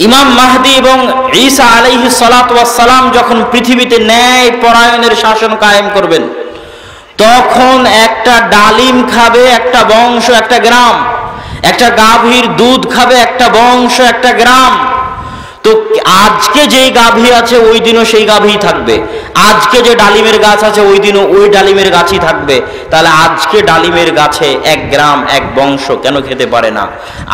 ইমাম মাহদী এবং ঈসা আলাইহিস সালাতু ওয়াস সালাম যখন পৃথিবীতে ন্যায় পরায়ণের শাসন কায়েম করবেন, তখন একটা ডালিম খাবে একটা বংশ একটা গ্রাম, একটা গাভীর দুধ খাবে একটা বংশ একটা গ্রাম। তো আজকে যেই গাভী আছে ওই দিনও সেই গাভী থাকবে, আজকে যে ডালিমের গাছ আছে ওই দিনও ওই ডালিমের গাছই থাকবে। তাহলে আজকে ডালিমের গাছে এক গ্রাম এক বংশ কেন খেতে পারে না?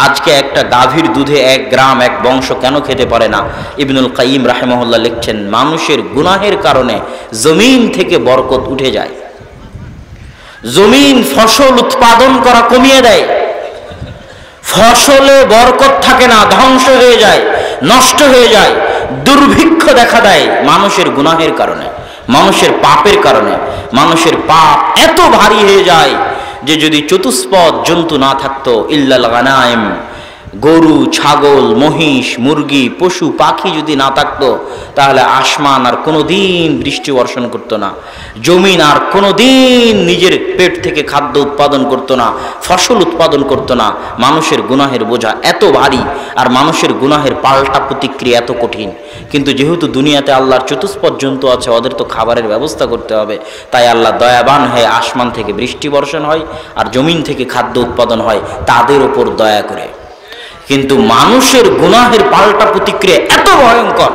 আজকে একটা গাভীর দুধে এক গ্রাম এক বংশ কেন খেতে পারে না? ইবনুল কাইয়িম রাহিমাহুল্লাহ লিখছেন, মানুষের গুনাহের কারণে জমিন থেকে বরকত উঠে যায়, জমিন ফসল উৎপাদন করা কমিয়ে দেয়, ফসলে বরকত থাকে না, ধ্বংস হয়ে যায়, নষ্ট হয়ে যায়, দুর্ভিক্ষ দেখা দেয় মানুষের গুনাহের কারণে, মানুষের পাপের কারণে। মানুষের পাপ এত ভারী হয়ে যায় যে যদি চতুষ্পদ জন্তু না থাকতো, ইল্লাল গানাইম, গরু ছাগল মহিষ মুরগি পশু পাখি যদি না থাকতো, তাহলে আসমান আর কোনোদিন বৃষ্টি বর্ষণ করতো না, জমিন আর কোনোদিন নিজের পেট থেকে খাদ্য উৎপাদন করতো না, ফসল উৎপাদন করতো না। মানুষের গুনাহের বোঝা এত ভারী আর মানুষের গুনাহের পাল্টা প্রতিক্রিয়া এত কঠিন। কিন্তু যেহেতু দুনিয়াতে আল্লাহর চতুষ্পদ জন্তু আছে, ওদের তো খাবারের ব্যবস্থা করতে হবে, তাই আল্লাহ দয়াবান হয়ে আসমান থেকে বৃষ্টি বর্ষণ হয় আর জমিন থেকে খাদ্য উৎপাদন হয় তাদের ওপর দয়া করে। কিন্তু মানুষের গুনাহের পাল্টা প্রতিক্রিয়া এত ভয়ঙ্কর।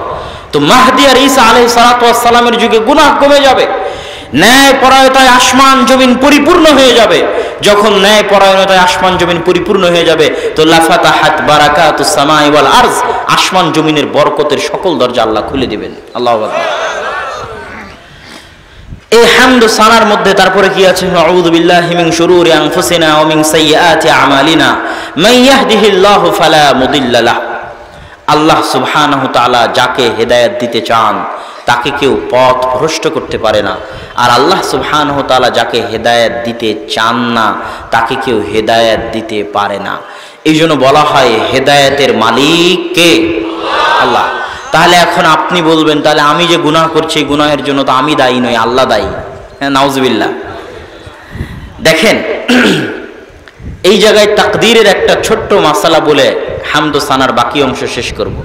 তো মাহদী আর ঈসা আলাইহিস সালাতু ওয়াস সালামের যুগে গুনাহ কমে যাবে, ন্যায় পরায়ণতায় আসমান জমিন পরিপূর্ণ হয়ে যাবে। যখন ন্যায় পরায়ণতায় আসমান জমিন পরিপূর্ণ হয়ে যাবে, তো লাফাতাহাত বারাকাতুস সামাই ওয়াল আরজ, আসমান জমিনের বরকতের সকল দরজা আল্লাহ খুলে দিবেন। আল্লাহু আকবার। এই হামদ সানার মধ্যে তারপরে কি আছে? আউযু বিল্লাহি মিন শুরুরি আনফুসিনা ওয়া মিন সাইয়্যাতি আমালিনা মান ইয়াহদিহিল্লাহু ফালা মুদিল্লা লাহু। আল্লাহ সুবহানাহু তাআলা যাকে হেদায়েত দিতে চান তাকে কেউ পথ ভ্রষ্ট করতে পারে না, আর আল্লাহ সুবহানাহু তাআলা যাকে হেদায়েত দিতে চান না তাকে কেউ হেদায়েত দিতে পারে না। এই জন্য বলা হয় হেদায়েতের মালিক কে? আল্লাহ। তাহলে এখন আপনি বলবেন, তাহলে আমি যে গুনাহ করছি এই গুনাহের জন্য তো আমি দায়ী নই, আল্লাহ দায়ী। হ্যাঁ, নাউজুবিল্লাহ। দেখেন, এই জায়গায় তাকদীরের একটা ছোট্ট মাসালা বলে হামদ সানার বাকি অংশ শেষ করব।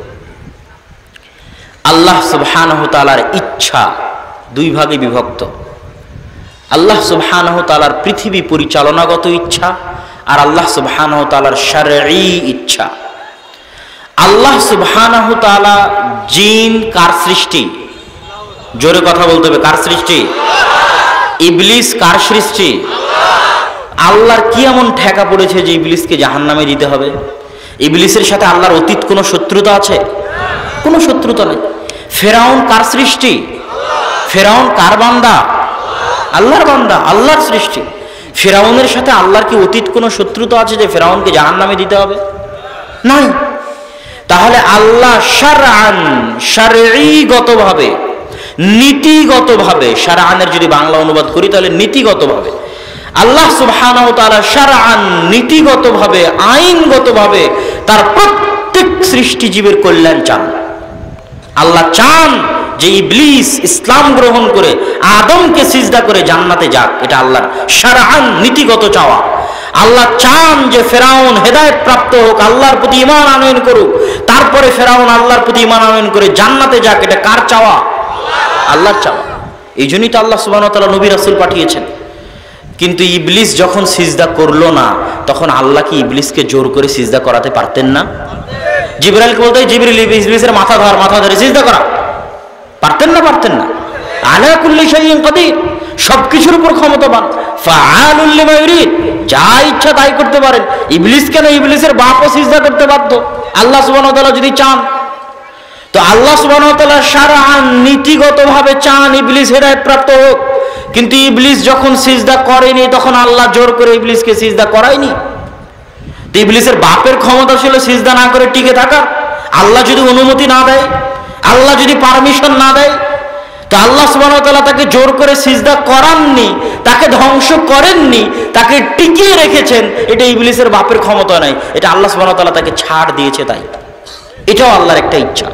আল্লাহ সুবহানাহু তাআলার ইচ্ছা দুই ভাগে বিভক্ত। আল্লাহ সুবহানাহু তাআলার পৃথিবী পরিচালনাগত ইচ্ছা আর আল্লাহ সুবহানাহু তাআলার শারঈ ইচ্ছা। আল্লাহ সুবহানাহু তাআলা জিন কার সৃষ্টি? জোরে কথা বলতে হবে, কার সৃষ্টি? ইবলিস কার সৃষ্টি? আল্লাহর কি এমন ঠেকা পড়েছে যে ইবলিসকে জাহান্নামে দিতে হবে? ইবলিসের সাথে আল্লাহর অতীত কোনো শত্রুতা আছে? কোনো শত্রুতা নেই। ফেরাউন কার সৃষ্টি? ফেরাউন কার বান্দা? আল্লাহর বান্দা, আল্লাহর সৃষ্টি। ফেরাউনের সাথে আল্লাহর কি অতীত কোনো শত্রুতা আছে যে ফেরাউনকে জাহান্নামে দিতে হবে? নাই। তাহলে আল্লাহ শারআন, শারঈগতভাবে, নীতিগতভাবে, শারআনের যদি বাংলা অনুবাদ করি তাহলে নীতিগতভাবে আল্লাহ সুবহানাহু ওয়া তাআলা শারআন, নীতিগতভাবে আইনগতভাবে তার প্রত্যেক সৃষ্টিজীবের কল্যাণ চান। আল্লাহ চান যে ইবলিস ইসলাম গ্রহণ করে আদমকে সিজদা করে জান্নাতে যাক, এটা আল্লাহর শারআন, নীতিগত চাওয়া। আল্লাহ চান যে ফেরাউন হেদায়েত প্রাপ্ত হোক, আল্লাহর প্রতি ঈমান আনয়ন করুক, তারপরে ফেরাউন আল্লাহর প্রতি ঈমান আনয়ন করে জান্নাতে যাক, এটা কার চাওয়া? আল্লাহর চাওয়া। এই জন্যই তো আল্লাহ সুবহানাহু ওয়া তাআলা নবী রাসূল পাঠিয়েছেন। কিন্তু ইবলিস যখন সিজদা করলো না, তখন আল্লাহ কি ইবলিসকে জোর করে সিজদা করাতে পারতেন না? জিবরাইলকে বলতে, জিবরিল ইবলিসের মাথা ধর, মাথা ধরে সিজদা করা, পারতেন না? পারতেন না। আলা কুল্লি শাইইন কাদির, সবকিছুর উপর ক্ষমতাবান, ফাআলুল লিমা ইউরিদ, যা ইচ্ছা তাই করতে পারেন। ইবলিস কেন? ইবলিসের বাপও সিজদা করতে বাধ্য আল্লাহ সুবহানাহু ওয়া তাআলা যদি চান। তো আল্লাহ সুবহানাহু ওয়া তাআলা শারআন, নীতিগতভাবে চান ইবলিস হেদায়েত প্রাপ্ত হোক, কিন্তু ইবলিস যখন সিজদা করেনি তখন আল্লাহ জোর করে ইবলিসকে সিজদা করায়নি। তো ইবলিসের বাপের ক্ষমতা ছিল সিজদা না করে টিকে থাকা। আল্লাহ যদি অনুমতি না দেয়, আল্লাহ যদি পারমিশন না দেয়, তো আল্লাহ সুবহানাহু ওয়া তাআলা তাকে জোর করে সিজদা করাননি, তাকে ধ্বংস করেননি, তাকে টিকিয়ে রেখেছেন। এটা ইবলিসের বাপের ক্ষমতা নাই, এটা আল্লাহ সুবহানাহু ওয়া তাআলা তাকে ছাড় দিয়েছে, তাই এটাও আল্লাহর একটা ইচ্ছা।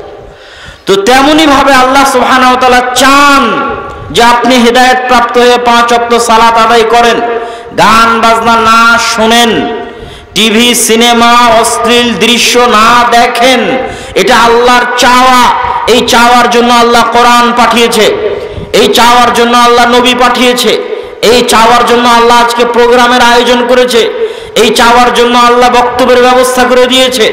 তো তেমনি ভাবে আল্লাহ সুবহানাহু ওয়া তাআলা চান যে আপনি হেদায়েত প্রাপ্ত হয়ে 5 ওয়াক্ত সালাত আদায় করেন, গান বাজনা না শোনেন, টিভি সিনেমা অশ্লীল দৃশ্য না দেখেন, এটা আল্লাহর চাওয়া। এই চাওয়ার জন্য আল্লাহ কোরআন পাঠিয়েছে, এই চাওয়ার জন্য আল্লাহ নবী পাঠিয়েছে, এই চাওয়ার জন্য আল্লাহ আজকে প্রোগ্রামের আয়োজন করেছে, এই চাওয়ার জন্য আল্লাহ বক্তব্যের ব্যবস্থা করে দিয়েছে,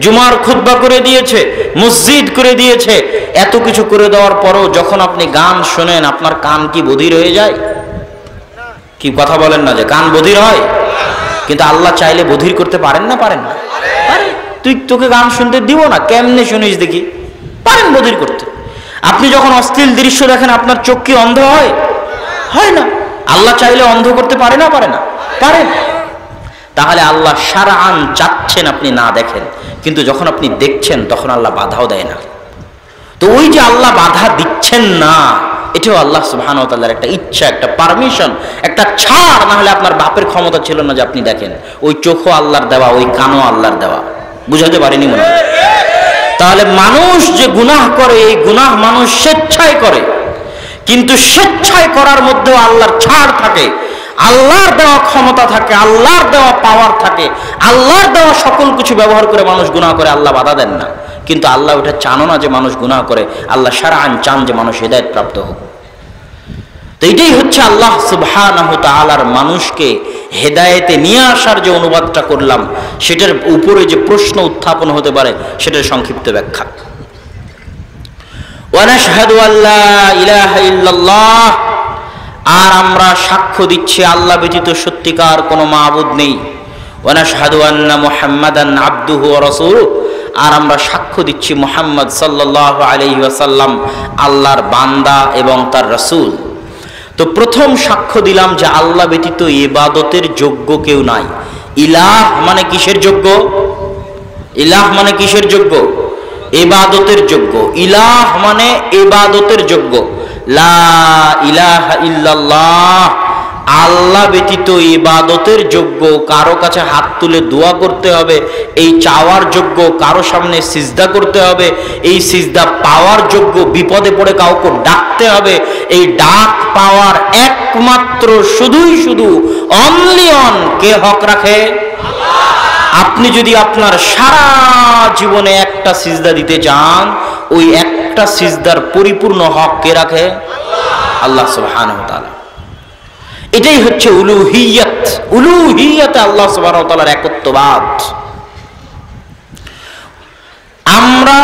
জুমার খুতবা করে দিয়েছে, মসজিদ করে দিয়েছে। এত কিছু করে দেওয়ার পরও যখন আপনি গান শোনেন, আপনার কান কি বধির হয়ে যায়? কি কথা বলেন না যে কান বধির হয়? কিন্তু আল্লাহ চাইলে বধির করতে পারেন না? পারেন না? তোকে গান শুনতে দিব না, কেমনে শুনিস দেখি? পারেন বধির করতে। আপনি যখন অশ্লীল দৃশ্য দেখেন, আপনার চোখ কি অন্ধ হয়? হয় না। আল্লাহ চাইলে অন্ধ করতে পারে না? পারে না? পারেন। তাহলে আল্লাহ শারআন চাচ্ছেন আপনি না দেখেন, কিন্তু যখন আপনি দেখছেন তখন আল্লাহ বাধাও দেয় না। তো ওই যে আল্লাহ বাধা দিচ্ছেন না, এটাও আল্লাহ সুবহানাহু ওয়া তাআলার একটা ইচ্ছা, একটা পারমিশন, একটা ছাড়। না হলে আপনার বাপের ক্ষমতা ছিল না যে আপনি দেখেন। ওই চোখও আল্লাহর দেওয়া, ওই কানও আল্লাহর দেওয়া। বুঝাতে পারিনি মনে হয়? তাহলে মানুষ যে গুনাহ করে, এই গুনাহ মানুষ স্বেচ্ছায় করে, কিন্তু স্বেচ্ছায় করার মধ্যেও আল্লাহর ছাড় থাকে, আল্লাহর দেওয়া ক্ষমতা থাকে, আল্লাহর দেওয়া পাওয়ার থাকে, আল্লাহর দেওয়া সকল কিছু ব্যবহার করে মানুষ গুনাহ করে, আল্লাহ বাধা দেন না। কিন্তু আল্লাহ ওটা চানো না যে মানুষ গুনাহ করে, আল্লাহ শারআন চান যে মানুষ হেদায়েত প্রাপ্ত হোক। তো এটাই হচ্ছে আল্লাহ সুবহানাহু তাআলার মানুষকে হেদায়েতে নিয়ে আসার যে অনুবাদটা করলাম, সেটার উপরে যে প্রশ্ন উত্থাপন হতে পারে সেটার সংক্ষিপ্ত ব্যাখ্যা। ওয়া নাশহাদু আল্লা ইলাহা ইল্লাল্লাহ, আর আমরা সাক্ষ্য দিচ্ছি আল্লাহ ব্যতীত সত্যিকার কোনো মাবুদ নেই। ওয়া নাশহাদু আন্না মুহাম্মাদান আবদুহু ওয়া রাসূলুহু, আর আমরা সাক্ষ্য দিচ্ছি মুহাম্মদ সাল্লাল্লাহু আলাইহি ওয়াসাল্লাম আল্লাহর বান্দা এবং তার রাসূল। তো প্রথম সাক্ষ্য দিলাম যে আল্লাহ ব্যতীত ইবাদতের যোগ্য কেউ নাই। ইলাহ মানে কিসের যোগ্য? ইলাহ মানে কিসের যোগ্য? ইবাদতের যোগ্য। ইলাহ মানে ইবাদতের যোগ্য। লা ইলাহা ইল্লাল্লাহ, আল্লাহ ব্যতীত ইবাদতের যোগ্য, কারো কাছে হাত তুলে দোয়া করতে হবে, এই চাওয়ার যোগ্য, কারো সামনে সিজদা করতে হবে, এই সিজদা পাওয়ার যোগ্য, বিপদে পড়ে কাউকে ডাকতে হবে, এই ডাক পাওয়ার একমাত্র শুধুই শুধু অনলি অন কে হক রাখে? আপনি যদি আপনার সারা জীবনে একটা সিজদা দিতে চান, ওই একটা সিজদার পরিপূর্ণ হক কে রাখে? আল্লাহ সুবহানাহু ওয়া তাআলা। এটাই হচ্ছে উলুহিয়ত। উলুহিয়তে আল্লাহ সুবহানাহু ওয়া তাআলার একত্ববাদ। আমরা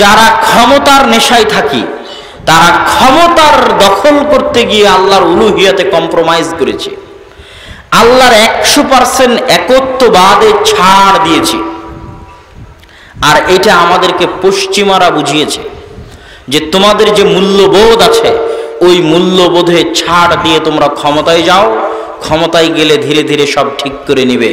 যারা ক্ষমতার নেশায় থাকি, তারা ক্ষমতার দখল করতে গিয়ে আল্লাহর উলুহিয়তে কম্প্রোমাইজ করেছে। আল্লাহর 100% একত্ববাদে ছাড় দিয়েছি। আর এটা আমাদেরকে পশ্চিমারা বুঝিয়েছে যে তোমাদের যে মূল্যবোধ আছে, ওই মূল্যবোধে ছাড় দিয়ে তোমরা ক্ষমতায় যাও, ক্ষমতায় গেলে ধীরে ধীরে সব ঠিক করে নিবে।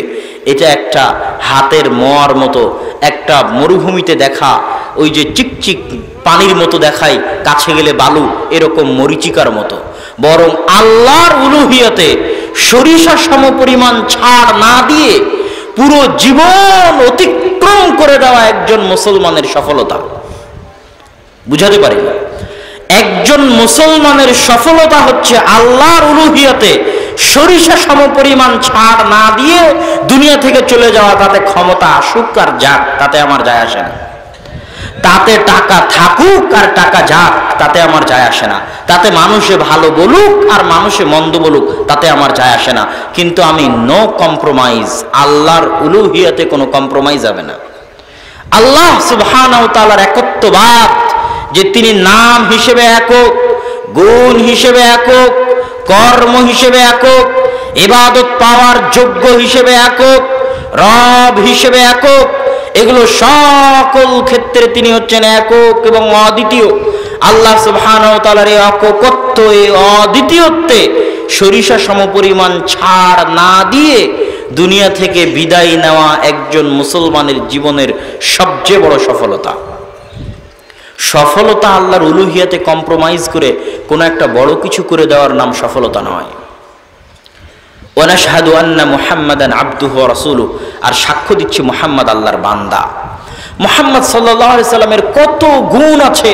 এটা একটা হাতের মোয়ার মতো, একটা মরুভূমিতে দেখা ওই যে চিকচিক পানির মতো দেখায়, কাছে গেলে বালু, এরকম মরিচিকার মতো। বরং আল্লাহর উলুহিয়তে সরিষা সমপরিমাণ ছাড় না দিয়ে পুরো জীবন অতিক্রম করে দেওয়া একজন মুসলমানের সফলতা। বুঝাতে পারি না? একজন মুসলমানের সফলতা হচ্ছে আল্লাহর উলুহিয়তে সরিষা সমপরিমাণ ছাড় না দিয়ে দুনিয়া থেকে চলে যাওয়া। তাতে ক্ষমতা আসুক আর যাক, তাতে আমার যায় আসে না। তাতে টাকা থাকুক আর টাকা যাক, তাতে আমার যায় আসে না। তাতে মানুষে ভালো বলুক আর মানুষে মন্দ বলুক, তাতে আমার যায় আসে না। কিন্তু আমি নো কম্প্রোমাইজ। আল্লাহর উলুহিয়তে কোনো কম্প্রোমাইজ হবে না। আল্লাহ সুবহানাহু ওয়া তাআলার একত্ববাদ, যে তিনি নাম হিসেবে একক, গুণ হিসেবে একক, কর্ম হিসেবে একক, ইবাদত পাওয়ার যোগ্য হিসেবে একক, রব হিসেবে একক, এগুলো সকল ক্ষেত্রে তিনি হচ্ছেন একক এবং অদ্বিতীয়। আল্লাহ সুবহানাহু ওয়া তাআলার এই একত্ব, এই অদ্বিতীয়ত্বে সরিষা সমপরিমাণ ছাড় না দিয়ে দুনিয়া থেকে বিদায় নেওয়া একজন মুসলমানের জীবনের সবচেয়ে বড় সফলতা। সফলতা আল্লাহর উলুহিয়াতে কম্প্রোমাইজ করে কোনো একটা বড় কিছু করে দেওয়ার নাম সফলতা নয়। ওয়া নাশহাদু আন্না মুহাম্মাদান আবদুহু ওয়া রাসূলুহু, আর সাক্ষ্য দিচ্ছি মুহাম্মদ আল্লাহর বান্দা। মুহাম্মদ সাল্লাল্লাহু আলাইহি সাল্লামের কত গুণ আছে,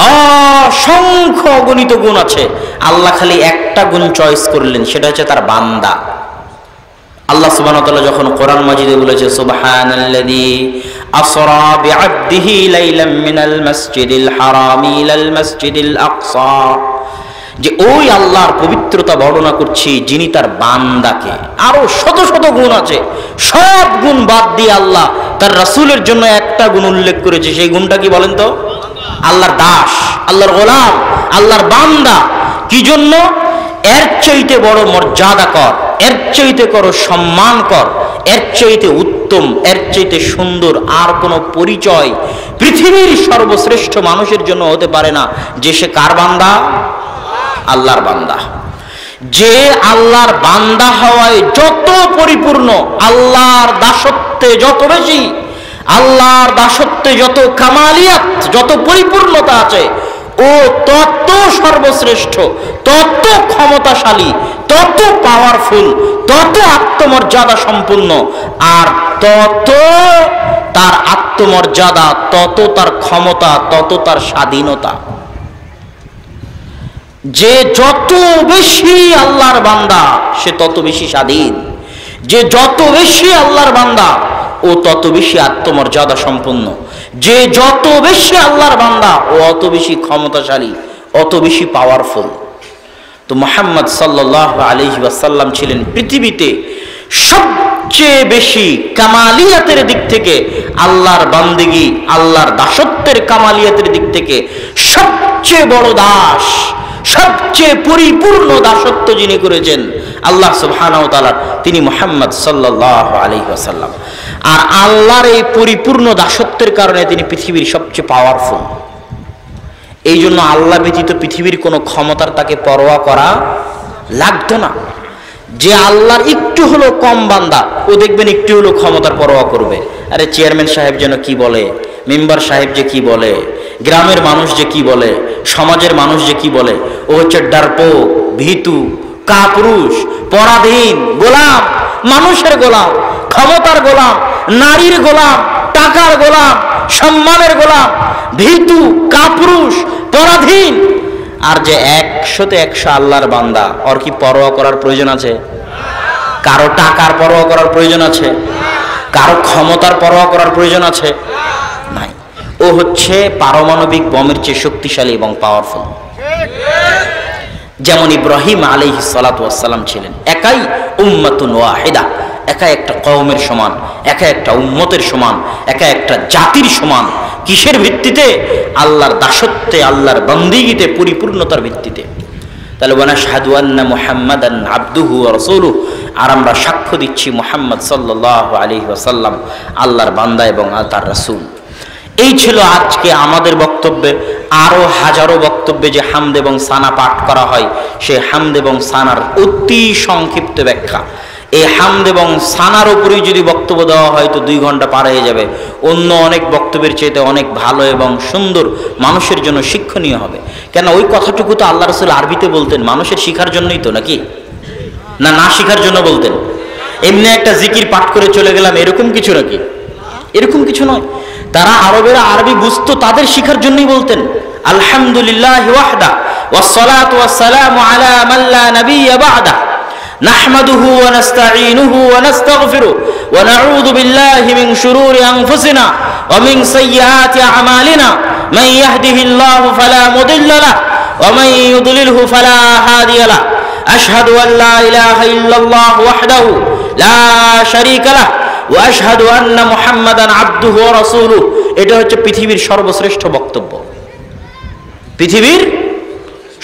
অসংখ্য অগণিত গুণ আছে। আল্লাহ খালি একটা গুণ চয়েস করলেন, সেটা হচ্ছে তার বান্দা। আল্লাহ সুবহানাহু ওয়া তাআলা যখন কোরআন মাজিদে বলেছে সুবহানাল্লাযী আসরা বিআবদিহি লাইলাম মিনাল মাসজিদিল হারামি ইলাল মাসজিদিল আকসা, যে ওই আল্লাহর পবিত্রতা বর্ণনা করছি যিনি তার বান্দাকে, আরো শত শত গুণ আছে, সব গুণ বাদ দিয়ে আল্লাহ তার রাসূলের জন্য একটা গুণ উল্লেখ করেছে। সেই গুণটা কি বলেন তো? আল্লাহর দাস, আল্লাহর গোলাম, আল্লাহর বান্দা। কি জন্য? এর চাইতে বড় মর্যাদা কর, এর চাইতে করো সম্মান কর, এর চাইতে উত্তম, এর চাইতে সুন্দর আর কোনো পরিচয় পৃথিবীর সর্বশ্রেষ্ঠ মানুষের জন্য হতে পারে না, যে সে কার বান্দা? আল্লাহর বান্দা। যে আল্লাহর বান্দা হওয়ায় যত পরিপূর্ণ, আল্লাহর দাসত্বে যত বেশি, আল্লাহর দাসত্বে যত কামালিয়াত, যত পরিপূর্ণতা আছে, ও তত সর্বশ্রেষ্ঠ, তত ক্ষমতাশালী, তত পাওয়ারফুল, তত আত্মমর্যাদা সম্পূর্ণ, আর তত তার আত্মমর্যাদা, তত তার ক্ষমতা, তত তার স্বাধীনতা। যে যত বেশি আল্লাহর বান্দা সে তত বেশি স্বাধীন, যে যত বেশি আল্লাহর বান্দা ও তত বেশি আত্মমর্যাদা সম্পন্ন, যে যত বেশি আল্লাহর বান্দা ও অত বেশি ক্ষমতাশালী, অত বেশি পাওয়ারফুল। তো মুহাম্মদ সাল্লাল্লাহু আলাইহি ওয়াসাল্লাম ছিলেন পৃথিবীতে সবচেয়ে বেশি কামালিয়াতের দিক থেকে, আল্লাহর বান্দেগী, আল্লাহর দাসত্বের কামালিয়াতের দিক থেকে সবচেয়ে বড় দাস, সবচেয়ে পরিপূর্ণ দাসত্ব যিনি করেছেন আল্লাহ সুবহানাহু ওয়া তাআলা, তিনি মুহাম্মদ সাল্লাল্লাহু আলাইহি ওয়াসাল্লাম। আর আল্লাহর এই পরিপূর্ণ দাসত্বের কারণে তিনি পৃথিবীর সবচেয়ে পাওয়ারফুল। এই জন্য আল্লাহ ব্যতীত পৃথিবীর কোনো ক্ষমতার তাকে পরোয়া করা লাগতো না। যে আল্লাহর একটু হলো কম বান্দা, ও দেখবেন একটু হলো ক্ষমতার পরোয়া করবে। আরে চেয়ারম্যান সাহেব যেন কি বলে, মেম্বার সাহেব যে কি বলে, গ্রামের মানুষ যে কি বলে, সমাজের মানুষ যে কি বলে, ও হচ্ছে ডারপোক, ভীতু, কাপুরুষ, পরাধীন, গোলাম, মানুষের গোলাম, ক্ষমতার গোলাম, নারীর গোলাম, টাকার গোলাম, সম্মানের গোলাম, ভীতু, কাপুরুষ, পরাধীন। আর যে 100-তে 100 আল্লাহর বান্দা, ওর কি পরোয়া করার প্রয়োজন আছে? কারো টাকার পরোয়া করার প্রয়োজন আছে? কারো ক্ষমতার পরোয়া করার প্রয়োজন আছে? নাই। ও হচ্ছে পারমাণবিক বমের চেয়ে শক্তিশালী এবং পাওয়ারফুল। যেমন ইব্রাহিম আলাইহিস সালাতু ওয়াস সালাম ছিলেন একাই উম্মাতুন ওয়াহিদা, একা একটা কওমের সমান, একা একটা উম্মতের সমান, একা একটা জাতির সমান। কিসের ভিত্তিতে? আল্লাহর দাসত্বে, আল্লাহর বন্দেগীতে, পরিপূর্ণতার ভিত্তিতে। তাহলে ওয়ানাশহাদু আন্না মুহাম্মাদান আবদুহু ওয়া রাসূলুহু, আর আমরা সাক্ষ্য দিচ্ছি মুহাম্মদ সাল্লাল্লাহু আলাইহি ওয়াসাল্লাম আল্লাহর বান্দা এবং তার রাসূল। এই ছিল আজকে আমাদের বক্তব্যে। আরো হাজারো বক্তব্যে যে হামদ এবং সানা পাঠ করা হয়, সেই হামদ এবং সানার অতি সংক্ষিপ্ত ব্যাখ্যা। এই হামদ এবং সানার উপরেই যদি বক্তব্য দেওয়া হয় তো 2 ঘন্টা পার হয়ে যাবে। অন্য অনেক বক্তব্যের চাইতে অনেক ভালো এবং সুন্দর, মানুষের জন্য শিক্ষণীয় হবে। কেন ওই কথাটুকু তো আল্লাহ রাসূল আরবিতে বলতেন, মানুষের শিখার জন্যই তো, নাকি না? না শিখার জন্য বলতেন? এমনি একটা জিকির পাঠ করে চলে গেলাম এরকম কিছু নাকি? এরকম কিছু নয়। তারা আরবেরা আরবি বুঝতো, তাদের শিখার জন্যই বলতেন। আলহামদুলিল্লাহি ওয়াহদা ওয়াসসালাতু ওয়াসসালামু আলা মান লা নাবিয়্যা বা'দা নাহমাদুহু ওয়া নাস্তাঈনুহু ওয়া নাস্তাগফিরুহু ওয়া নাউযু বিল্লাহি মিন শুরুরি আনফুসিনা ওয়া মিন সাইয়্যাতি আ'মালিনা মান ইয়াহদিহিল্লাহু ফালা মুদিল্লা লাহু ওয়া মান ইউদ্লিলহু ফালা হাদিয়া লাহু আশহাদু আন লা ইলাহা ইল্লাল্লাহু ওয়াহদাহু লা শারীকা লাহু ওয়া আশহাদু আন্না মুহাম্মাদান আবদুহু ওয়া রাসূলুহু। এটা হচ্ছে পৃথিবীর সর্বশ্রেষ্ঠ বক্তব্য, পৃথিবীর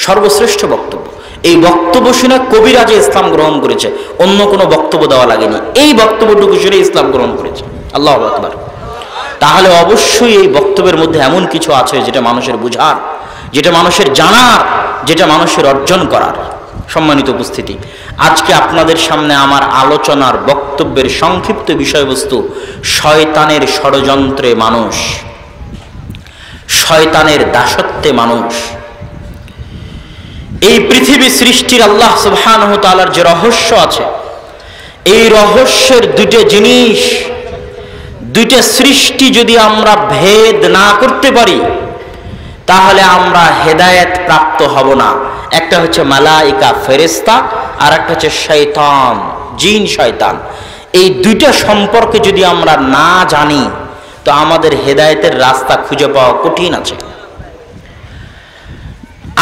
সর্বশ্রেষ্ঠ বক্তব্য। এই বক্তব্য শুনে কবিরাজে ইসলাম গ্রহণ করেছে, অন্য কোনো বক্তব্য দেওয়া লাগেনি। এই বক্তব্যটুকু শুনে ইসলাম গ্রহণ করেছে। আল্লাহু আকবার। তাহলে অবশ্যই এই বক্তব্যের মধ্যে এমন কিছু আছে যেটা মানুষের বুঝার, যেটা মানুষের জানার, যেটা মানুষের অর্জন করার। সম্মানিত উপস্থিতি, আজকে আপনাদের সামনে আমার আলোচনার বক্তব্যের সংক্ষিপ্ত বিষয়বস্তু শয়তানের ষড়যন্ত্রে মানুষ, শয়তানের দাসত্বে মানুষ। এই পৃথিবী সৃষ্টির আল্লাহ সুবহানাহু ওয়া তাআলার যে রহস্য আছে, এই রহস্যের 2টা জিনিস, 2টা সৃষ্টি যদি আমরা ভেদ না করতে পারি তাহলে আমরা হেদায়েত প্রাপ্ত হব না। একটা হচ্ছে মালাইকা ফেরেশতা, আর একটা হচ্ছে শয়তান জিন শয়তান, এই দুইটা সম্পর্কে যদি আমরা না জানি তো আমাদের হেদায়েতের রাস্তা খুঁজে পাওয়া কঠিন আছে।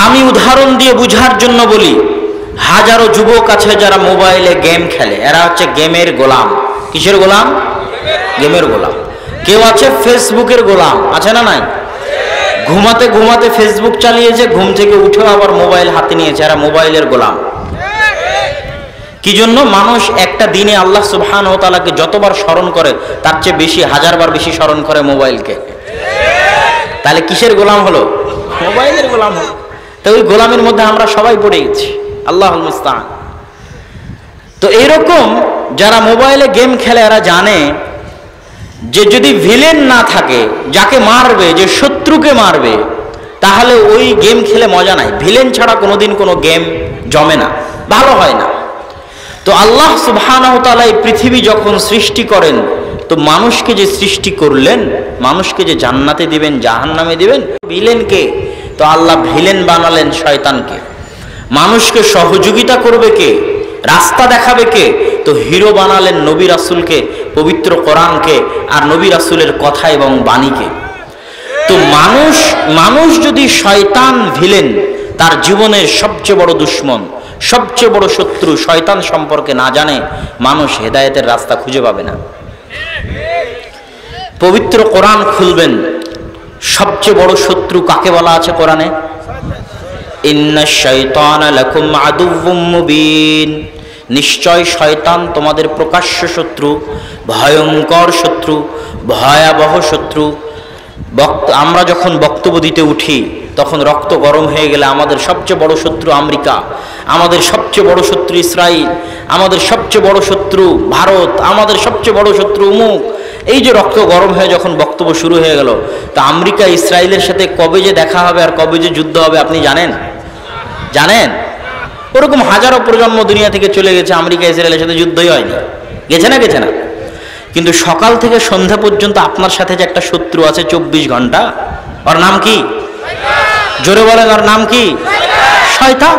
আমি উদাহরণ দিয়ে বুঝার জন্য বলি, হাজারো যুবক আছে যারা মোবাইলে গেম খেলে, এরা হচ্ছে গেমের গোলাম। কিসের গোলাম? গেমের গোলাম। কেউ আছে ফেসবুকের গোলাম, আছে না নাই? ঘুমাতে ঘুমাতে ফেসবুক চালিয়েছে, ঘুম থেকে উঠেও আবার মোবাইল হাতে নিয়েছে, এরা মোবাইলের গোলাম। কি জন্য? মানুষ একটা দিনে আল্লাহ সুবহানাহু ওয়া তাআলাকে যতবার স্মরণ করে তার চেয়ে বেশি, হাজারবার বেশি স্মরণ করে মোবাইলকে। তাহলে কিসের গোলাম হলো? মোবাইলের গোলাম হলো। তো ওই গোলামের মধ্যে আমরা সবাই পড়ে গেছি, আল্লাহুল মুস্তাআন। তো এরকম যারা মোবাইলে গেম খেলে এরা জানে যে যদি ভিলেন না থাকে, যাকে মারবে, যে শত্রুকে মারবে, তাহলে ওই গেম খেলে মজা নাই। ভিলেন ছাড়া কোনোদিন কোনো গেম জমে না, ভালো হয় না। তো আল্লাহ সুবহানাহু ওয়া তাআলা এই পৃথিবী যখন সৃষ্টি করেন, তো মানুষকে যে সৃষ্টি করলেন, মানুষকে যে জান্নাতে দিবেন জাহান্নামে দিবেন, ভিলেনকে তো আল্লাহ ভিলেন বানালেন শয়তানকে। মানুষকে সহযোগিতা করবে কে? রাস্তা দেখাবে কে? তো হিরো বানালেন নবী রাসূলকে, পবিত্র কোরআনকে, আর নবী রাসূলের কথা এবং বাণীকে। তো মানুষ যদি শয়তান ভিলেন, তার জীবনের সবচেয়ে বড় দুশ্মন, সবচেয়ে বড় শত্রু শয়তান সম্পর্কে না জানে, মানুষ হেদায়েতের রাস্তা খুঁজে পাবে না। পবিত্র কোরআন খুলবেন, সবচেয়ে বড় শত্রু কাকে বলা আছে কোরআনে? ইন্নাশ শাইতানা লাকুম আদুউম মুবিন, নিশ্চয় শয়তান তোমাদের প্রকাশ্য শত্রু, ভয়ঙ্কর শত্রু, ভয়াবহ শত্রু। আমরা যখন বক্তব্য দিতে উঠি তখন রক্ত গরম হয়ে গেলে আমাদের সবচেয়ে বড় শত্রু আমেরিকা, আমাদের সবচেয়ে বড় শত্রু ইসরায়েল, আমাদের সবচেয়ে বড় শত্রু ভারত, আমাদের সবচেয়ে বড় শত্রু অমুক। এই যে রক্ত গরম হয়ে যখন বক্তব্য শুরু হয়ে গেল, তা আমেরিকা ইসরায়েলের সাথে কবে যে দেখা হবে আর কবে যে যুদ্ধ হবে আপনি জানেন? জানেন? ওরকম হাজারো প্রজন্ম দুনিয়া থেকে চলে গেছে, আমেরিকা ইসরায়েলের সাথে যুদ্ধই হয়নি। গেছে না? গেছে না? কিন্তু সকাল থেকে সন্ধ্যা পর্যন্ত আপনার সাথে যে একটা শত্রু আছে 24 ঘন্টা, ওর নাম কি? জোরে বলেন, ওর নাম কি? শয়তান।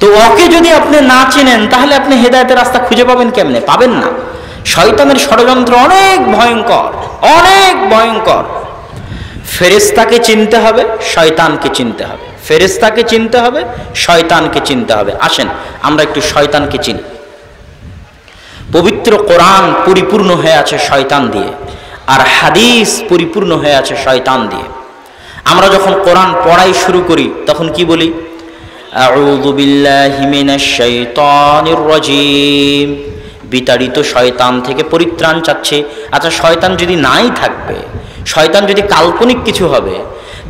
তো ওকে যদি আপনি না চেনেন তাহলে আপনি হেদায়েতের রাস্তা খুঁজে পাবেন কেমনে? পাবেন না। শয়তানের ষড়যন্ত্র অনেক ভয়ঙ্কর, অনেক ভয়ঙ্কর। ফেরেশতাকে চিনতে হবে, শয়তানকে চিনতে হবে। ফেরেশতাকে চিনতে হবে, শয়তানকে চিনতে হবে। আসেন আমরা একটু শয়তানকে চিনি। পবিত্র কোরআন পরিপূর্ণ হয়ে আছে শয়তান দিয়ে, আর হাদিস পরিপূর্ণ হয়ে আছে শয়তান দিয়ে। আমরা যখন কোরআন পড়াই শুরু করি তখন কি বলি? আউযু বিল্লাহি মিনাশ শাইতানির রাজীম, বিতাড়িত শয়তান থেকে পরিত্রাণ চাচ্ছে। আচ্ছা, শয়তান যদি নাই থাকবে, শয়তান যদি কাল্পনিক কিছু হবে,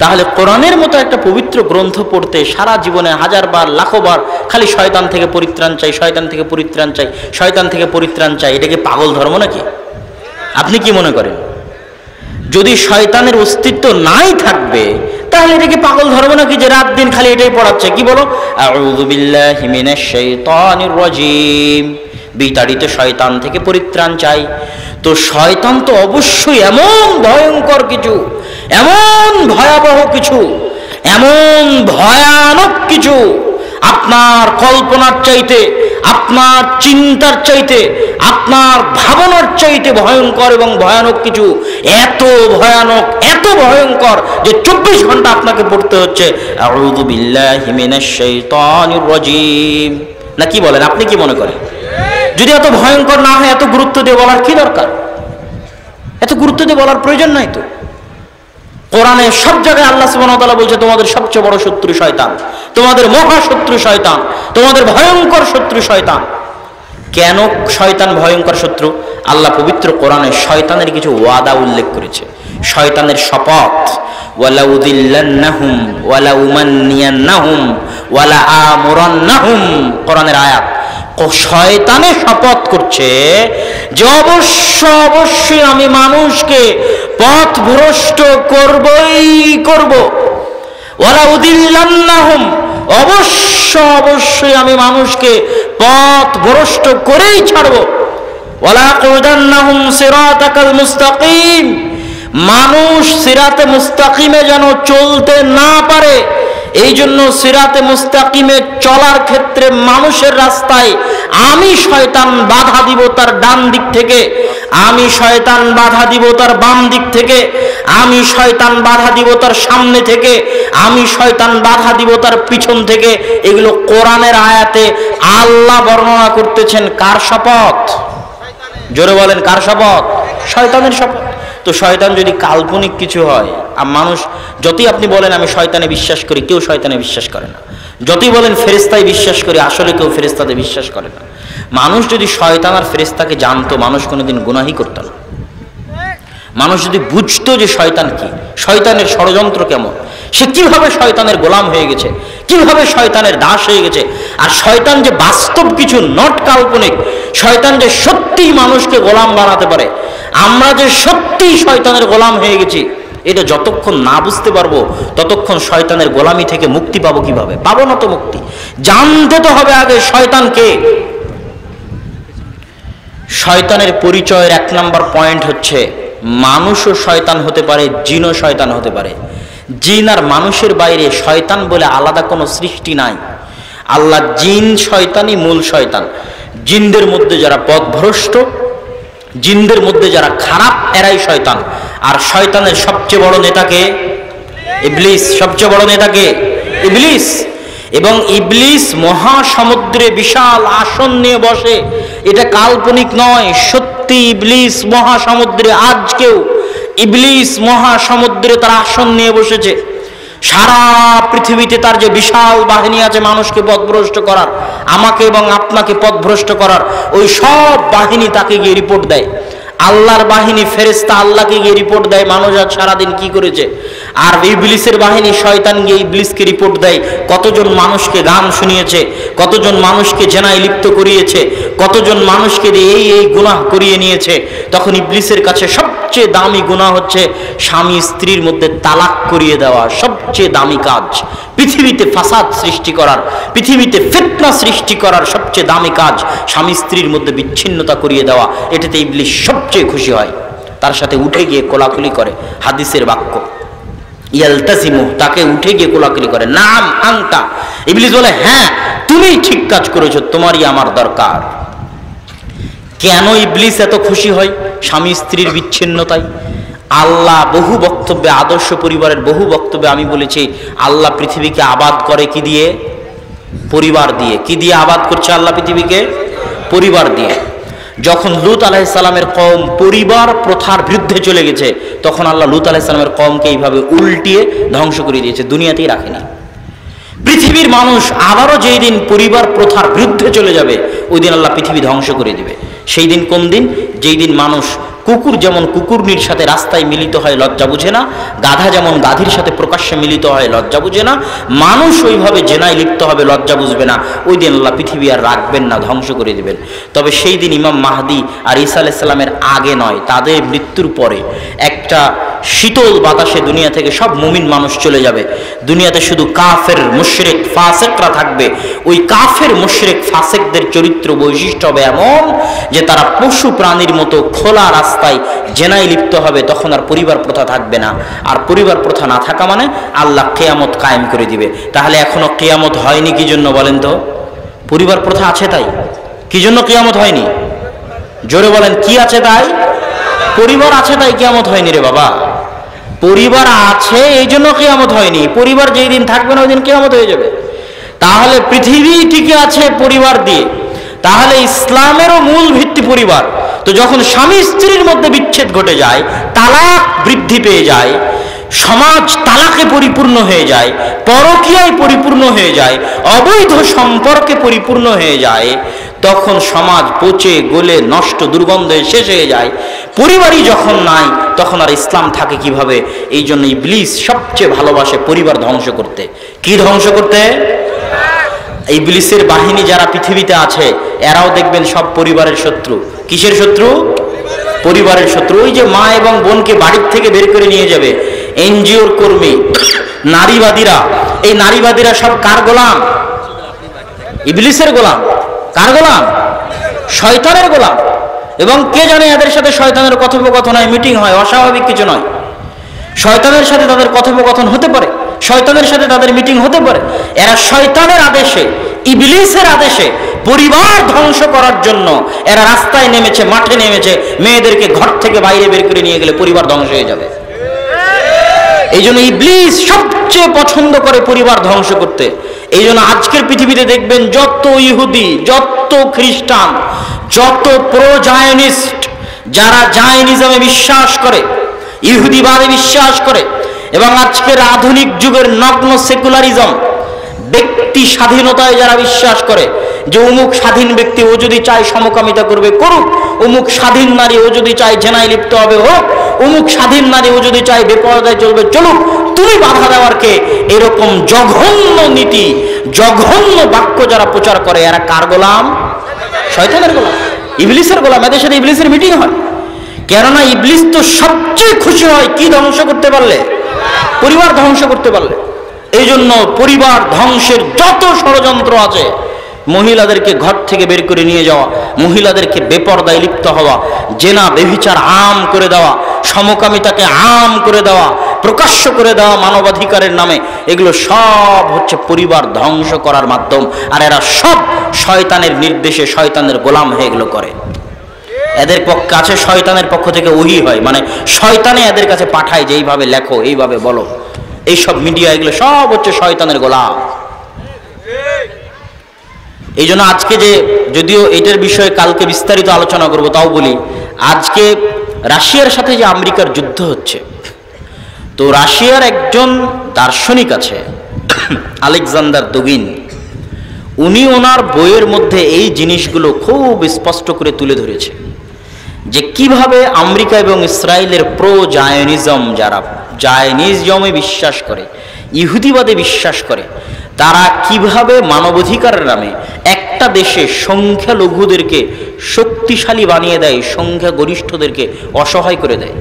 তাহলে কোরআনের মতো একটা পবিত্র গ্রন্থ পড়তে সারা জীবনে হাজারবার লাখবার খালি শয়তান থেকে পরিত্রাণ চাই, শয়তান থেকে পরিত্রাণ চাই, শয়তান থেকে পরিত্রাণ চাই, এটা কি পাগল ধর্ম নাকি? আপনি কি মনে করেন? যদি শয়তানের অস্তিত্ব নাই থাকবে তাহলে এটা কি পাগল ধর্ম নাকি যে রাত দিন খালি এটাই পড়াচ্ছে? কি বলো? আউযু বিল্লাহি মিনাশ শাইতানির রাজীম, বিতাড়িত শয়তান থেকে পরিত্রাণ চাই। তো শয়তান তো অবশ্যই এমন ভয়ঙ্কর কিছু, এমন ভয়াবহ কিছু, এমন ভয়ানক কিছু, আপনার কল্পনার চাইতে, আপনার চিন্তার চাইতে, আপনার ভাবনার চাইতে ভয়ঙ্কর এবং ভয়ানক কিছু। এত ভয়ানক, এত ভয়ঙ্কর যে 24 ঘন্টা আপনাকে পড়তে হচ্ছে আউযু বিল্লাহি মিনাশ শাইতানির রাজীম। না কি বলেন? আপনি কি মনে করেন? যদি এত ভয়ঙ্কর না হয় এত গুরুত্ব দিয়ে বলার কি দরকার? এত গুরুত্ব দিয়ে বলার প্রয়োজন নাই তো। কোরআনে সব জায়গায় আল্লাহ সুবহানাহু ওয়া তাআলা বলছে তোমাদের সবচেয়ে বড় শত্রু শয়তান, তোমাদের মহা শত্রু শয়তান, তোমাদের ভয়ঙ্কর শত্রু শয়তান। কেন শয়তান ভয়ঙ্কর শত্রু? আল্লাহ পবিত্র কোরআনে শয়তানের কিছু ওয়াদা উল্লেখ করেছে, শয়তানের শপথ। ওয়ালা উযিল্লান্নাহুম ওয়ালা উমান্নিয়ান্নাহুম ওয়ালা আমুরান্নাহুম, কোরআনের আয়াত। শয়তানের শপথ করছে যে অবশ্যই আমি মানুষকে পথ ভ্রষ্ট করবই করব। ওয়ালা উযিল্লান্নাহুম, অবশ্যই আমি মানুষকে পথ ভ্রষ্ট করেই ছাড়ব। ওয়ালা আকুদান্নাহুম সিরাতাকাল মুস্তাকিম, মানুষ সিরাতে মুস্তাকিমে যেন চলতে না পারে, এই জন্য সিরাতে মুস্তাকিমে চলার ক্ষেত্রে মানুষের রাস্তায় আমি শয়তান বাধা দিব তার ডান দিক থেকে, আমি শয়তান বাধা দিব তার বাম দিক থেকে, আমি শয়তান বাধা দিব তার সামনে থেকে, আমি শয়তান বাধা দিব তার পিছন থেকে। এগুলো কোরআনের আয়াতে আল্লাহ বর্ণনা করতেছেন। কার শপথ? জোরে বলেন, কার শপথ? শয়তানের শপথ। তো শয়তান যদি কাল্পনিক কিছু হয়, আর মানুষ যতই আপনি বলেন আমি শয়তানে বিশ্বাস করি, কেউ শয়তানে বিশ্বাস করে না। যতই বলেন ফেরেশতায় বিশ্বাস করি, আসলে কেউ ফেরেশতাতে বিশ্বাস করে না। মানুষ যদি শয়তান আর ফেরেশতাকে জানতো, মানুষ কোনোদিন গুনাহই করত না। মানুষ যদি বুঝতো যে শয়তান কি, শয়তানের ষড়যন্ত্র কেমন, সে কিভাবে শয়তানের গোলাম হয়ে গেছে, কিভাবে শয়তানের দাস হয়ে গেছে, আর শয়তান যে বাস্তব কিছু, নট কাল্পনিক, শয়তান যে সত্যিই মানুষকে গোলাম বানাতে পারে, আমরা যে সত্যিই শয়তানের গোলাম হয়ে গেছি, এটা যতক্ষণ না বুঝতে পারবো ততক্ষণ শয়তানের গোলামি থেকে মুক্তি পাবো কিভাবে? পাবো না তো মুক্তি। জানতে তো হবে আগে শয়তান কে। শয়তানের পরিচয়ের 1 নম্বর পয়েন্ট হচ্ছে, মানুষও শয়তান হতে পারে, জিনও শয়তান হতে পারে। জিন আর মানুষের বাইরে শয়তান বলে আলাদা কোনো সৃষ্টি নাই। আল্লাহ জিন শয়তানই মূল শয়তান। জিনদের মধ্যে যারা পথভ্রষ্ট, জিনদের মধ্যে যারা খারাপ, এরাই শয়তান। আর শয়তানের সবচেয়ে বড় নেতাকে ইবলিস। সবচেয়ে বড় নেতাকে ইবলিস। এবং ইবলিস মহাসমুদ্রে বিশাল আসন নিয়ে বসে, এটা কাল্পনিক নয়, সত্যি ইবলিস মহাসমুদ্রে। আজকেও ইবলিস মহাসমুদ্রে তার আসন নিয়ে বসেছে। সারা পৃথিবীতে তার যে বিশাল বাহিনী আছে মানুষকে পথভ্রষ্ট করার, আমাকে এবং আপনাকে পথভ্রষ্ট করার, ওই সব বাহিনী তাকে গিয়ে রিপোর্ট দেয়। আল্লাহর বাহিনী ফেরেশতা আল্লাহকে গিয়ে রিপোর্ট দেয় মানুষ আজ সারাদিন কি করেছে। আর ইবলিসের বাহিনী শয়তান গিয়ে ইবলিসকে রিপোর্ট দেয় কতজন মানুষকে গান শুনিয়েছে, কতজন মানুষকে জেনায় লিপ্ত করিয়েছে, কতজন মানুষকে দিয়ে এই গুনাহ করিয়ে নিয়েছে। তখন ইবলিসের কাছে সবচেয়ে দামি গুনাহ হচ্ছে স্বামী স্ত্রীর মধ্যে তালাক করিয়ে দেওয়া। সবচেয়ে দামি কাজ পৃথিবীতে, ফাসাদ সৃষ্টি করার, পৃথিবীতে ফিতনা সৃষ্টি করার সবচেয়ে দামি কাজ স্বামী স্ত্রীর মধ্যে বিচ্ছিন্নতা করিয়ে দেওয়া। এটাতে ইবলিস সবচেয়ে খুশি হয়, তার সাথে উঠে গিয়ে কোলাকুলি করে। হাদিসের বাক্য, ইয়ালতাজিমু, তাকে উঠে গিয়ে কোলাকুলি করে। নাম আনতা, ইবলিস বলে হ্যাঁ তুমি ঠিক কাজ করেছো, তোমারই আমার দরকার। কেন ইবলিস এত খুশি হয় স্বামী স্ত্রীর বিচ্ছিন্নতায়? আল্লাহ বহু বক্তব্যে, আদর্শ পরিবারের বহু বক্তব্যে আমি বলেছি, আল্লাহ পৃথিবীকে আবাদ করে কি দিয়ে? পরিবার দিয়ে। কি দিয়ে আবাদ করছে আল্লাহ পৃথিবীকে? পরিবার দিয়ে। যখন লূত আলাইহিস সালামের কওম পরিবার প্রথার বিরুদ্ধে চলে গেছে, তখন আল্লাহ লূত আলাইহিস সালামের কওমকে এইভাবে উল্টিয়ে ধ্বংস করে দিয়েছে, দুনিয়াতেই রাখেনি। পৃথিবীর মানুষ আবারও যেই দিন পরিবার প্রথার বিরুদ্ধে চলে যাবে, ওই দিন আল্লাহ পৃথিবী ধ্বংস করে দিবে। সেই দিন কোন দিন? যেই দিন মানুষ, কুকুর যেমন কুকুরনির সাথে রাস্তায় মিলিত হয় লজ্জা বুঝে না, গাধা যেমন গাধীর সাথে প্রকাশ্যে মিলিত হয় লজ্জা বুঝে না, মানুষ ওইভাবে জেনায় লিপ্ত হবে, লজ্জা বুঝবে না। ওই দিন আল্লাহ পৃথিবী আর রাখবেন না, ধ্বংস করে দিবেন। তবে সেই দিন ইমাম মাহদি আর ঈসা আলাইহিস সালামের আগে নয়, তাদের মৃত্যুর পরে একটা শীতল বাতাসে দুনিয়া থেকে সব মুমিন মানুষ চলে যাবে। দুনিয়াতে শুধু কাফের, মুশরিক, ফাসিকরা থাকবে। ওই কাফের, মুশরিক, ফাসিকদের চরিত্র বৈশিষ্ট্য হবে এমন যে তারা পশু প্রাণীর মতো খোলা রাস্তায় জেনায় লিপ্ত হবে। তখন আর পরিবার প্রথা থাকবে না। আর পরিবার প্রথা না থাকা মানে আল্লাহ কিয়ামত কায়েম করে দিবে। তাহলে এখনো কিয়ামত হয়নি কি জন্য বলেন তো? পরিবার প্রথা আছে তাই। কি জন্য কিয়ামত হয়নি? জোরে বলেন, কি আছে তাই? পরিবার আছে তাই কিয়ামত হয়নি রে বাবা। পরিবার আছে এই জন্য কিয়ামত হয়নি। পরিবার যেই দিন থাকবে না ওই দিন কিয়ামত হয়ে যাবে। তাহলে পৃথিবী টিকে আছে পরিবার দিয়ে। তাহলে ইসলামেরও মূল ভিত্তি পরিবার। তো যখন স্বামী স্ত্রীর মধ্যে বিচ্ছেদ ঘটে যায়, তালাক বৃদ্ধি পেয়ে যায়, সমাজ তালাকে পরিপূর্ণ হয়ে যায়, পরকীয়ায় পরিপূর্ণ হয়ে যায়, অবৈধ সম্পর্কে পরিপূর্ণ হয়ে যায়, তখন সমাজ পচে গলে নষ্ট দুর্গন্ধে শেষ হয়ে যায়। পরিবারই যখন নাই, তখন আর ইসলাম থাকে কিভাবে? এই জন্য ইবলিস সবচেয়ে ভালোবাসে পরিবার ধ্বংস করতে। কি ধ্বংস করতে? ইবলিসের বাহিনী যারা পৃথিবীতে আছে, এরাও দেখবেন সব পরিবারের শত্রু। কিসের শত্রু? পরিবারের শত্রু। ওই যে মা এবং বোনকে বাড়ির থেকে বের করে নিয়ে যাবে, এনজিওর কর্মী, নারীবাদীরা, এই নারীবাদীরা সব কার গোলাম? ইবলিসের গোলাম। কার গোলাম? শয়তানের গোলাম। এবং কে জানে এদের সাথে শয়তানের কথোপকথন হয়, মিটিং হয়, অস্বাভাবিক কিছু নয়। শয়তানের সাথে তাদের কথোপকথন হতে পারে, শয়তানের সাথে তাদের মিটিং হতে পারে। এরা শয়তানের আদেশে ইবলিসের আদেশে পরিবার ধ্বংস করার জন্য এরা রাস্তায় নেমেছে, মাঠে নেমেছে। মেয়েদেরকে ঘর থেকে বাইরে বের করে নিয়ে গেলে পরিবার ধ্বংস হয়ে যাবে। এই জন্য ইবলিস সবচেয়ে পছন্দ করে পরিবার ধ্বংস করতে। এই জন্য আজকের পৃথিবীতে দেখবেন যত ইহুদি, যত খ্রিস্টান, যত প্রো জায়নিস্ট, যারা জায়নিজমে বিশ্বাস করে, ইহুদিবাদে বিশ্বাস করে, এবং আজকের আধুনিক যুগের নগ্ন সেকুলারিজম, ব্যক্তি স্বাধীনতায় যারা বিশ্বাস করে যে অমুক স্বাধীন ব্যক্তি, ও যদি চায় সমকামিতা করবে করুক, অমুক স্বাধীন নারী ও যদি চায় জেনায় লিপ্ত হবে হোক, অমুক স্বাধীন নারী ও যদি চায় বেপরদায় চলবে চলুক, তুমি বাধা দেওয়ার কে? এরকম জঘন্য নীতি, জঘন্য বাক্য যারা প্রচার করে, এরা কার গোলাম? শয়তানের গোলাম, ইবলিসের গোলাম। এদের সাথে ইবলিসের মিটিং হয়। কেননা ইবলিস তো সবচেয়ে খুশি হয় কি ধ্বংস করতে পারলে? পরিবার ধ্বংস করতে পারলে। এই জন্য পরিবার ধ্বংসের যত ষড়যন্ত্র আছে, মহিলাদেরকে ঘর থেকে বের করে নিয়ে যাওয়া, মহিলাদেরকে বেপরদায় লিপ্ত হওয়া, জেনা বেভিচার আম করে দেওয়া, সমকামিতাকে আম করে দেওয়া, প্রকাশ্য করে দেওয়া মানবাধিকারের নামে, এগুলো সব হচ্ছে পরিবার ধ্বংস করার মাধ্যম। আর এরা সব শয়তানের নির্দেশে, শয়তানের গোলাম হয়ে এগুলো করে। এদের কাছে শয়তানের পক্ষ থেকে ওহী হয়, মানে শয়তানে এদের কাছে পাঠায় যে এইভাবে লেখো, এইভাবে বলো। এইসব মিডিয়া এগুলো সব হচ্ছে শয়তানের গোলাম। এই জন্য আজকে যে, যদিও এটার বিষয়ে কালকে বিস্তারিত আলোচনা করব, তাও বলি, আজকে রাশিয়ার সাথে যে আমেরিকার যুদ্ধ হচ্ছে, তো রাশিয়ার একজন দার্শনিক আছে আলেকজান্ডার দুগিন, উনি ওনার বইয়ের মধ্যে এই জিনিসগুলো খুব স্পষ্ট করে তুলে ধরেছে যে কিভাবে আমেরিকা এবং ইসরায়েলের প্রো জায়নিজম, যারা জায়নিজমে বিশ্বাস করে, ইহুদিবাদে বিশ্বাস করে, তারা কিভাবে মানবাধিকারের নামে একটা দেশে সংখ্যালঘুদেরকে শক্তিশালী বানিয়ে দেয়, সংখ্যাগরিষ্ঠদেরকে অসহায় করে দেয়।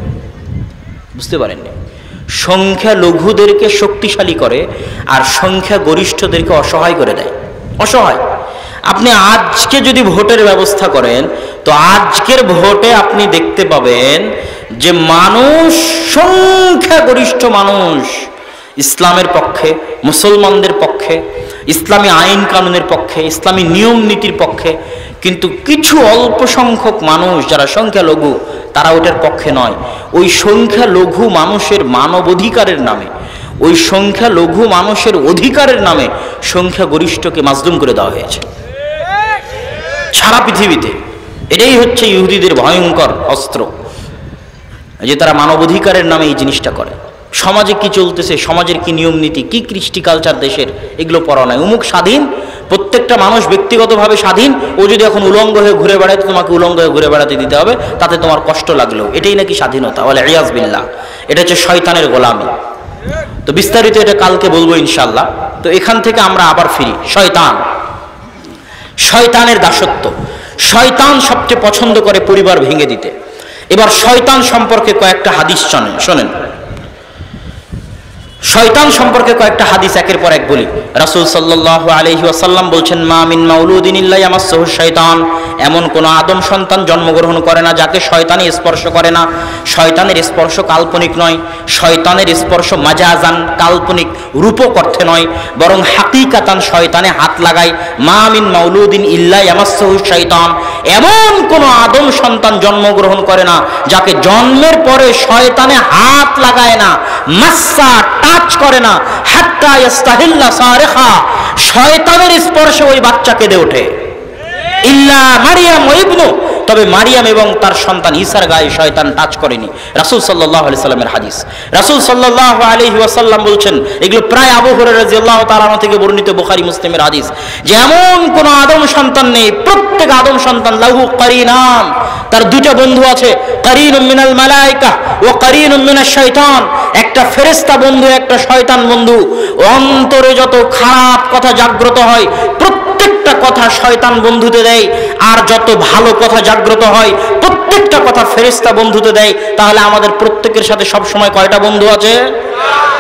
বুঝতে পারেননি? সংখ্যালঘুদেরকে শক্তিশালী করে আর সংখ্যাগরিষ্ঠদেরকে অসহায় করে দেয়। অসহায়। আপনি আজকে যদি ভোটের ব্যবস্থা করেন, তো আজকের ভোটে আপনি দেখতে পাবেন যে মানুষ, সংখ্যাগরিষ্ঠ মানুষ ইসলামের পক্ষে, মুসলমানদের পক্ষে, ইসলামী আইন কানুনের পক্ষে, ইসলামী নিয়ম নীতির পক্ষে, কিন্তু কিছু অল্প সংখ্যক মানুষ যারা সংখ্যালঘু, তারা ওটার পক্ষে নয়। ওই সংখ্যালঘু মানুষের মানবাধিকারের নামে, ওই সংখ্যালঘু মানুষের অধিকারের নামে সংখ্যাগরিষ্ঠকে মাজলুম করে দেওয়া হয়েছে সারা পৃথিবীতে। এটাই হচ্ছে ইহুদিদের ভয়ঙ্কর অস্ত্র, যে তারা মানবাধিকারের নামে এই জিনিসটা করে। সমাজে কি চলতেছে, সমাজের কি নিয়ম নীতি, কি কৃষ্টি কালচার দেশের, এগুলো পড়া নয়। অমুক স্বাধীন, প্রত্যেকটা মানুষ ব্যক্তিগতভাবে স্বাধীন, ও যদি এখন উলঙ্গ হয়ে ঘুরে বেড়ায়, তোমাকে উলঙ্গ হয়ে ঘুরে বেড়াতে দিতে হবে, তাতে তোমার কষ্ট লাগলেও, এটাই নাকি স্বাধীনতা? বলে ইয়াজ বিল্লাহ, এটা হচ্ছে শয়তানের গোলামি। তো বিস্তারিত এটা কালকে বলবো ইনশাল্লাহ। তো এখান থেকে আমরা আবার ফিরি। শয়তান, শয়তানের দাসত্ব। শয়তান সবচেয়ে পছন্দ করে পরিবার ভেঙে দিতে। এবার শয়তান সম্পর্কে কয়েকটা হাদিস শোনেন। শয়তান সম্পর্কে কয়েকটা হাদিস একের পর এক বলি। রাসূল সাল্লাল্লাহু আলাইহি ওয়াসাল্লাম বলছেন, মা মিন মাউলুদিন ইল্লা ইয়ামাসসুহু শাইতান, এমন কোন আদম সন্তান জন্মগ্রহণ করে না যাকে শয়তানি স্পর্শ করে না। শয়তানের স্পর্শ কাল্পনিক নয়, শয়তানের স্পর্শ মাজাজান, কাল্পনিক রূপক অর্থে নয়, বরং হাকিকাতান শয়তানে হাত লাগায়। মা মিন মাউলুদিন ইল্লা ইয়ামাসসুহু শাইতান, এমন কোন আদম সন্তান জন্মগ্রহণ করে না যাকে জন্মের পরে শয়তানে হাত লাগায় না, মাসসা টাচ করে না, হাত্তা ইস্তাহিল্লা সারিখা, শয়তানের স্পর্শে ওই বাচ্চা কেঁদে ওঠে। ইল্লা মারিয়াম ওয়া ইবনু, তবে মারিয়াম এবং তার সন্তান ঈসার গায়ে শয়তান টাচ করেনি। রাসূল সাল্লাল্লাহু আলাইহি সাল্লামের হাদিস। রাসূল সাল্লাল্লাহু আলাইহি ওয়াসাল্লাম বলছেন, এগুলো প্রায় আবু হুরায়রা রাদিয়াল্লাহু তাআলা থেকে বর্ণিত বুখারী মুসলিমের হাদিস, যে এমন কোন আদম সন্তান নেই, প্রত্যেক আদম সন্তান লাহু কারিনান, তার দুটো বন্ধু আছে, কারিনুম মিনাল মালায়েকা ওয়া কারিনুম মিনাশ শাইতান, একটা ফেরেশতা বন্ধু, একটা শয়তান বন্ধু। অন্তরে যত খারাপ কথা জাগ্রত হয়, প্রত্যেকটা কথা শয়তান বন্ধুতে দেয়, আর যত ভালো কথা জাগ্রত হয়, প্রত্যেকটা কথা ফেরেশতা বন্ধুতে দেয়। তাহলে আমাদের প্রত্যেকের সাথে সব সময় কয়টা বন্ধু আছে?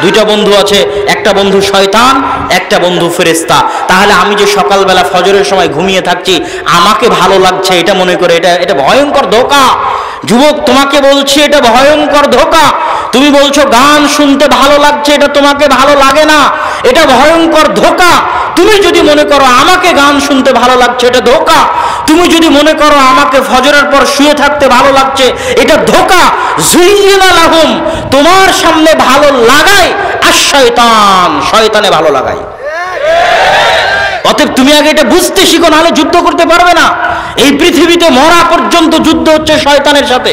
দুইটা বন্ধু আছে, একটা বন্ধু শয়তান, একটা বন্ধু ফেরেশতা। তাহলে আমি যে সকালবেলা ফজরের সময় ঘুমিয়ে থাকছি, আমাকে ভালো লাগছে এটা মনে করে, এটা ভয়ঙ্কর ধোঁকা। যুবক, তোমাকে বলছি, এটা ভয়ঙ্কর ধোঁকা। তুমি বলছো গান শুনতে ভালো লাগছে, এটা তোমাকে ভালো লাগে না, এটা ভয়ঙ্কর ধোঁকা। তুমি যদি মনে করো আমাকে গান শুনতে ভালো লাগছে, এটা ধোঁকা। তুমি যদি মনে করো আমাকে ফজরের পর শুয়ে থাকতে ভালো লাগছে, এটা ধোঁকা। যুইয়িনা লাহুম, তোমার সামনে ভালো লাগায় আর শয়তানে ভালো লাগায়। অতএব তুমি আগে এটা বুঝতে শিখো, নাহলে যুদ্ধ করতে পারবে না। এই পৃথিবীতে মরা পর্যন্ত যুদ্ধ হচ্ছে শয়তানের সাথে।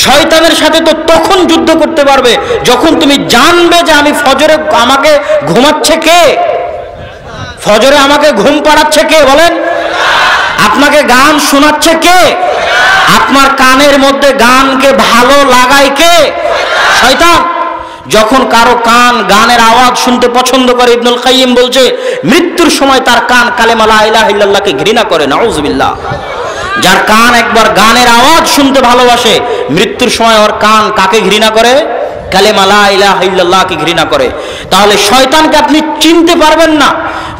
শয়তানের সাথে তো তখন যুদ্ধ করতে পারবে যখন তুমি জানবে যে আমি ফজরে আমাকে ঘুমাচ্ছে কে, ফজরে আমাকে ঘুম পাড়াচ্ছে কে বলেন, আপনাকে গান শোনাচ্ছে কে, আপনার কানের মধ্যে গানকে ভালো লাগায় কে, শয়তান। যখন কারো কান গানের আওয়াজ শুনতে পছন্দ করে, ইবনুল কাইয়িম বলছে মৃত্যুর সময় তার কান কালেমা লা ইলাহা ইল্লাল্লাহকে ঘৃণা করে, নাউযুবিল্লাহ। যার কান একবার গানের আওয়াজ শুনতে ভালোবাসে, মৃত্যুর সময় ওর কান কাকে ঘৃণা করে, কালেমা লা ইলাহা ইল্লাল্লাহকে ঘৃণা করে। তাহলে শয়তানকে আপনি চিনতে পারবেন না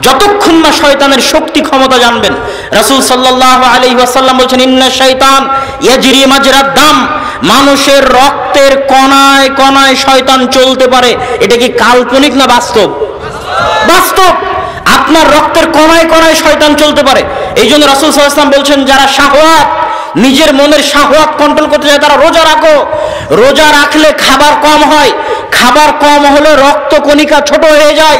যতক্ষণ না শয়তানের শক্তি ক্ষমতা জানবেন। রাসূল সাল্লাল্লাহু আলাইহি ওয়াসাল্লাম বলেছেন ইন্না শাইতান ইয়াজরি মাজরাদ দাম, মানুষের রক্তের কণায় কণায় শয়তান চলতে পারে। এটা কি কাল্পনিক না বাস্তব? বাস্তব। আপনার রক্তের কণায় কণায় শয়তান চলতে পারে। এই জন্য রাসূল সাল্লাল্লাহু আলাইহি ওয়াসাল্লাম বলছেন যারা শাহওয়াত, নিজের মনের শাহওয়াত কন্ট্রোল করতে চায় তারা রোজা রাখো। রোজা রাখলে খাবার কম হয়, খাবার কম হলে রক্ত কণিকা ছোট হয়ে যায়।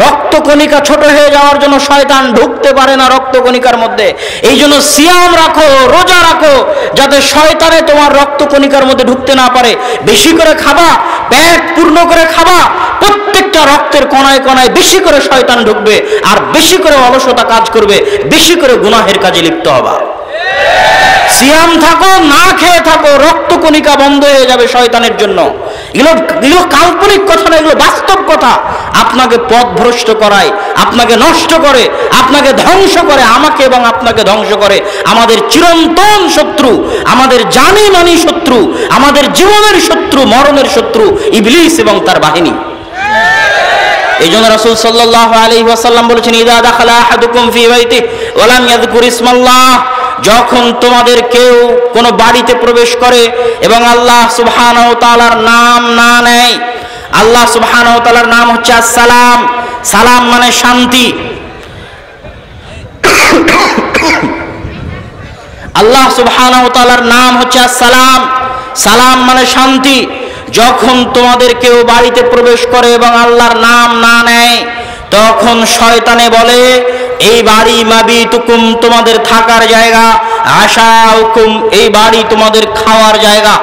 রক্ত কণিকা ছোট হয়ে যাওয়ার জন্য শয়তান ঢুকতে পারে না রক্ত কণিকার মধ্যে। এই জন্য সিয়াম রাখো, রোজা রাখো, যাতে শয়তানে তোমার রক্ত কণিকার মধ্যে ঢুকতে না পারে। বেশি করে খাবা, পেট পূর্ণ করে খাবা, প্রত্যেকটা রক্তের কণায় কণায় বেশি করে শয়তান ঢুকবে, আর বেশি করে অলসতা কাজ করবে, বেশি করে গুনাহের কাজে লিপ্ত হবা। সিয়াম থাকো, না খেয়ে থাকো, রক্ত কণিকা বন্ধ হয়ে যাবে শয়তানের জন্য। এগুলো কাল্পনিক কথা না, এগুলো বাস্তব কথা। আপনাকে পথভ্রষ্ট করায়, আপনাকে নষ্ট করে, আপনাকে ধ্বংস করে, আমাকে এবং আপনাকে ধ্বংস করে আমাদের চিরন্তন শত্রু, আমাদের জানি মানি শত্রু, আমাদের জীবনের শত্রু, মরণের শত্রু ইবলিস এবং তার বাহিনী। এই জন্য রাসূল সাল্লাল্লাহু আলাইহি ওয়াসাল্লাম বলেছেন ইযা দাখালা আহাদুকুম ফি বাইতিহি ওয়া লাম ইয়াযকুর ইসমাল্লাহ, যখন তোমাদের কেউ কোনো বাড়িতে প্রবেশ করে এবং আল্লাহ সুবহানাহু ওয়া তাআলার নাম না নেয়। আল্লাহ সুবহানাহু ওয়া তাআলার নাম হচ্ছে আসসালাম। সালাম মানে শান্তি। আল্লাহ সুবহানাহু ওয়া তাআলার নাম হচ্ছে আসসালাম, সালাম মানে শান্তি। যখন তোমাদের কেউ বাড়িতে প্রবেশ করে এবং আল্লাহর নাম না নেয়, তখন শয়তানে বলে এই বাড়ি মাবিতুকুম, তোমাদের থাকার জায়গা, আশাউকুম, এই বাড়ি তোমাদের খাওয়ার জায়গা।